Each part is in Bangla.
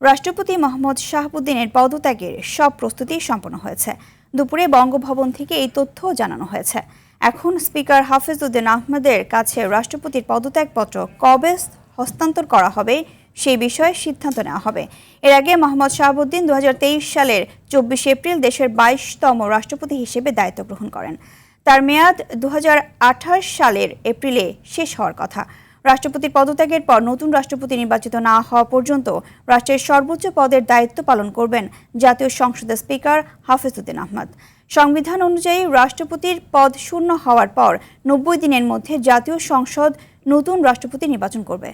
রাষ্ট্রপতি মোহাম্মদ শাহাবুদ্দিনের পদত্যাগের সব প্রস্তুতি সম্পন্ন হয়েছে। দুপুরে বঙ্গভবন থেকে এই তথ্য জানানো হয়েছে। এখন স্পিকার হাফিজউদ্দিন আহমেদের কাছে রাষ্ট্রপতির পদত্যাগপত্র কবে হস্তান্তর করা হবে সেই বিষয়ে সিদ্ধান্ত নেওয়া হবে। এর আগে মোহাম্মদ শাহাবুদ্দিন 2023 সালের 24 এপ্রিল দেশের 22তম রাষ্ট্রপতি হিসেবে দায়িত্ব গ্রহণ করেন। তার মেয়াদ 2028 সালের এপ্রিলে শেষ হওয়ার কথা। রাষ্ট্রপতির পদত্যাগের পর নতুন রাষ্ট্রপতি নির্বাচিত না হওয়া পর্যন্ত রাষ্ট্রের সর্বোচ্চ পদের দায়িত্ব পালন করবেন জাতীয় সংসদের স্পিকার হাফিজউদ্দিন আহমেদ। সংবিধান অনুযায়ী রাষ্ট্রপতির পদ শূন্য হওয়ার পর 90 দিনের মধ্যে জাতীয় সংসদ নতুন রাষ্ট্রপতি নির্বাচন করবে।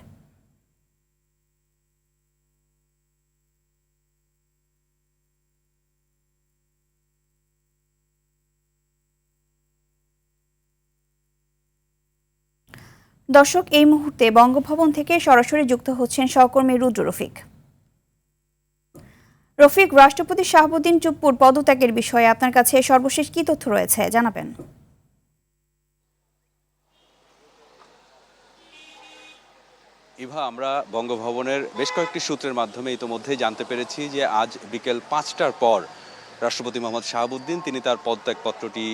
দর্শক, এই মুহূর্তে বঙ্গভবন থেকে সরাসরি যুক্ত হচ্ছেন সহকর্মী রুদ্র রফিক। রফিক, রাষ্ট্রপতি শাহাবুদ্দিন চুপ্পুর পদত্যাগের বিষয়ে আপনার কাছে সর্বশেষ কি তথ্য রয়েছে জানাবেন? ইভা, আমরা বঙ্গভবনের বেশ কয়েকটি সূত্রের মাধ্যমে ইতোমধ্যেই জানতে পেরেছি যে আজ বিকেল 5টার পর রাষ্ট্রপতি মোহাম্মদ শাহাবুদ্দিন তিনি তার পদত্যাগপত্রটি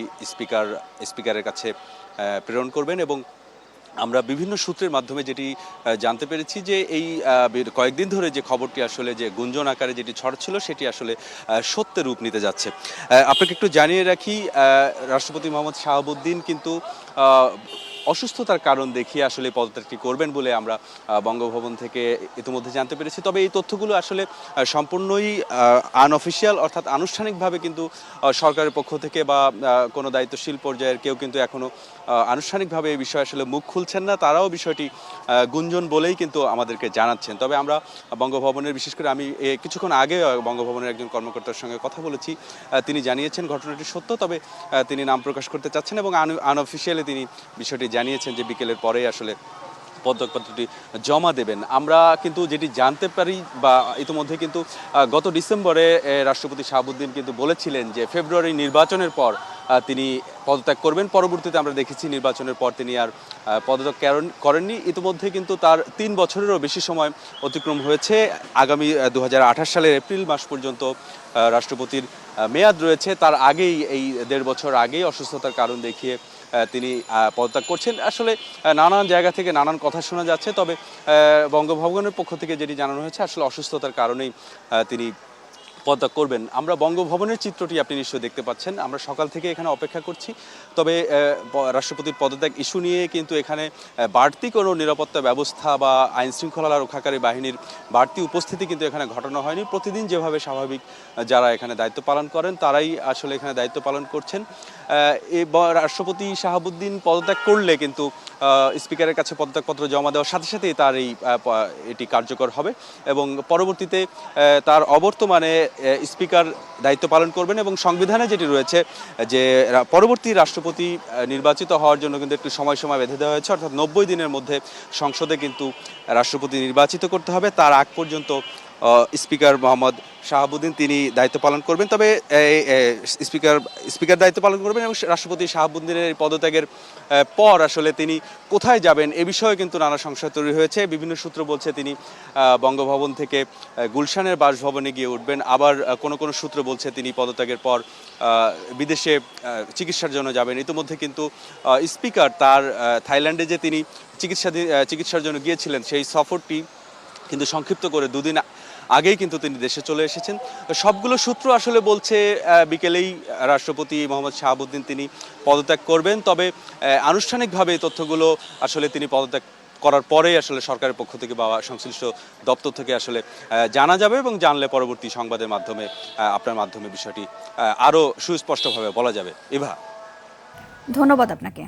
স্পিকারের কাছে প্রেরণ করবেন। এবং আমরা বিভিন্ন সূত্রের মাধ্যমে যেটি জানতে পেরেছি যে এই কয়েকদিন ধরে যে খবরটি আসলে যে গুঞ্জন আকারে যেটি ছড়াচ্ছিল সেটি আসলে সত্যের রূপ নিতে যাচ্ছে। আপনাকে একটু জানিয়ে রাখি, রাষ্ট্রপতি মোহাম্মদ শাহাবুদ্দিন কিন্তু অসুস্থতার কারণ দেখিয়ে আসলে পদত্যাগটি করবেন বলে আমরা বঙ্গভবন থেকে ইতিমধ্যে জানতে পেরেছি। তবে এই তথ্যগুলো আসলে সম্পূর্ণই আনঅফিসিয়াল, অর্থাৎ আনুষ্ঠানিকভাবে কিন্তু সরকারের পক্ষ থেকে বা কোনো দায়িত্বশীল পর্যায়ের কেউ কিন্তু এখনো আনুষ্ঠানিকভাবে এই বিষয়ে আসলে মুখ খুলছেন না। তারাও বিষয়টি গুঞ্জন বলেই কিন্তু আমাদেরকে জানাচ্ছেন। তবে আমরা বঙ্গভবনের, বিশেষ করে আমি কিছুক্ষণ আগে বঙ্গভবনের একজন কর্মকর্তার সঙ্গে কথা বলেছি, তিনি জানিয়েছেন ঘটনাটি সত্য, তবে তিনি নাম প্রকাশ করতে চাচ্ছেন এবং আনঅফিসিয়ালি তিনি বিষয়টি জানিয়েছেন যে বিকেলের পরেই আসলে পদত্যাগপত্রটি জমা দেবেন। আমরা কিন্তু যেটি জানতে পারি বা ইতিমধ্যে কিন্তু গত ডিসেম্বরে রাষ্ট্রপতি শাহাবুদ্দিন কিন্তু বলেছিলেন যে ফেব্রুয়ারি নির্বাচনের পর তিনি পদত্যাগ করবেন। পরবর্তীতে আমরা দেখেছি নির্বাচনের পর তিনি আর পদত্যাগ করেননি। ইতিমধ্যে কিন্তু তার 3 বছরেরও বেশি সময় অতিক্রম হয়েছে। আগামী 2028 সালের এপ্রিল মাস পর্যন্ত রাষ্ট্রপতির মেয়াদ রয়েছে। তার আগেই, এই 1.5 বছর আগেই অসুস্থতার কারণ দেখিয়ে তিনি পদত্যাগ করছেন। আসলে নানান জায়গা থেকে নানান কথা শোনা যাচ্ছে, তবে বঙ্গভবনের পক্ষ থেকে যেটি জানানো হয়েছে আসলে অসুস্থতার কারণেই তিনি পদত্যাগ করবেন। আমরা বঙ্গভবনের চিত্রটি আপনি নিশ্চয়ই দেখতে পাচ্ছেন। আমরা সকাল থেকে এখানে অপেক্ষা করছি, তবে রাষ্ট্রপতির পদত্যাগ ইস্যু নিয়ে কিন্তু এখানে বাড়তি কোনো নিরাপত্তা ব্যবস্থা বা আইন শৃঙ্খলা রক্ষাকারী বাহিনীর বাড়তি উপস্থিতি কিন্তু এখানে ঘটানো হয়নি। প্রতিদিন যেভাবে স্বাভাবিক যারা এখানে দায়িত্ব পালন করেন তারাই আসলে এখানে দায়িত্ব পালন করছেন। রাষ্ট্রপতি শাহাবুদ্দিন পদত্যাগ করলে কিন্তু স্পিকারের কাছে পদত্যাগপত্র জমা দেওয়ার সাথে সাথেই তার এটি কার্যকর হবে এবং পরবর্তীতে তার অবর্তমানে স্পিকার দায়িত্ব পালন করবেন। এবং সংবিধানে যেটি রয়েছে যে পরবর্তী রাষ্ট্রপতি নির্বাচিত হওয়ার জন্য কিন্তু একটু সময় বেঁধে দেওয়া হয়েছে, অর্থাৎ 90 দিনের মধ্যে সংসদে কিন্তু রাষ্ট্রপতি নির্বাচিত করতে হবে। তার আগ পর্যন্ত স্পিকার মোহাম্মদ শাহাবুদ্দিন তিনি দায়িত্ব পালন করবেন। তবে স্পিকার দায়িত্ব পালন করবেন এবং রাষ্ট্রপতি শাহাবুদ্দিনের পদত্যাগের পর আসলে তিনি কোথায় যাবেন এ বিষয়ে কিন্তু নানা সংশয় তৈরি হয়েছে। বিভিন্ন সূত্র বলছে তিনি বঙ্গভবন থেকে গুলশানের বাসভবনে গিয়ে উঠবেন। আবার কোনো সূত্র বলছে তিনি পদত্যাগের পর বিদেশে চিকিৎসার জন্য যাবেন। ইতিমধ্যে কিন্তু স্পিকার তার থাইল্যান্ডে যে তিনি চিকিৎসার জন্য গিয়েছিলেন সেই সফরটি কিন্তু সংক্ষিপ্ত করে 2 দিন আগেই কিন্তু তিনি দেশে চলে এসেছেন। সবগুলো সূত্র আসলে বলছে বিকেলেই রাষ্ট্রপতি মোহাম্মদ শাহাবুদ্দিন তিনি পদত্যাগ করবেন। তবে আনুষ্ঠানিকভাবে এই তথ্যগুলো আসলে তিনি পদত্যাগ করার পরেই আসলে সরকারের পক্ষ থেকে বা সংশ্লিষ্ট দপ্তর থেকে আসলে জানা যাবে এবং জানলে পরবর্তী সংবাদের মাধ্যমে আপনার মাধ্যমে বিষয়টি আরও সুস্পষ্টভাবে বলা যাবে। ইভা, ধন্যবাদ আপনাকে।